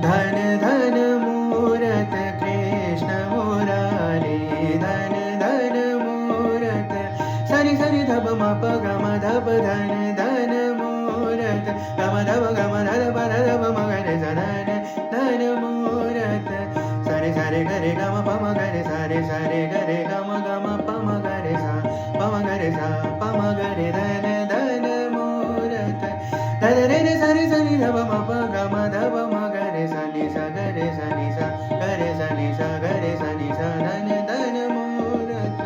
धन धन मूरत कृष्ण मुरारी धन धन मूरत सरि सरि धप मप गम धप धन धन मूरत गम धप गम धप धप मगरे धन धन मूरत सरि सरि गरे गम पम गरे सरि सरि गरे गम गम पम गरे सा पम गरे धन धन मूरत धन रे सरि सरि धप मप गम धप मगरे सनि स गरे सनि स गरे सनि स गरे सनि स धन धन मूरत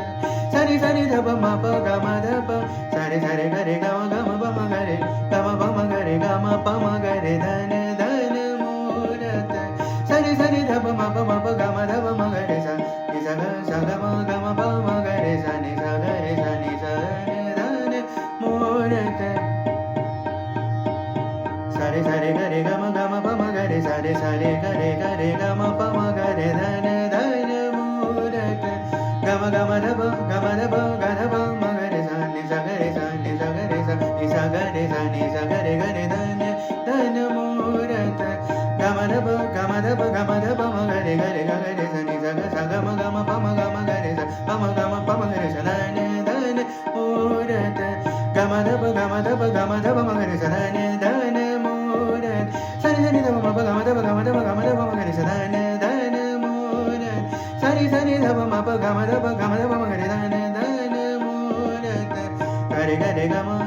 सरि सरि धप मप गम धप सरि सरि गरे गम गम पम गरे गम पम गरे धन धन मूरत सरि सरि धप मप गम धप मगरे स नि स ग गम पम गरे सनि स गरे सनि स धन मूरत सरि सरि गरे गम गम पम गरे सरि सरि गरे गम पम गरे धन धन मूरत गम गम धप गध मगरे सनि स गरे सनि स गरे स नि स गरे सनि स गरे धन धन मूरत गम धप मगरे गरे सनि स गम पम गरे स पम गरे स धन धन मूरत गम धप मगरे स धन धन मूरत सरि सरि धप मप गम धप मगरे स धन धन मूरत सरि सरि धप मप गम धप मगरे धन धन मूरत गरे गम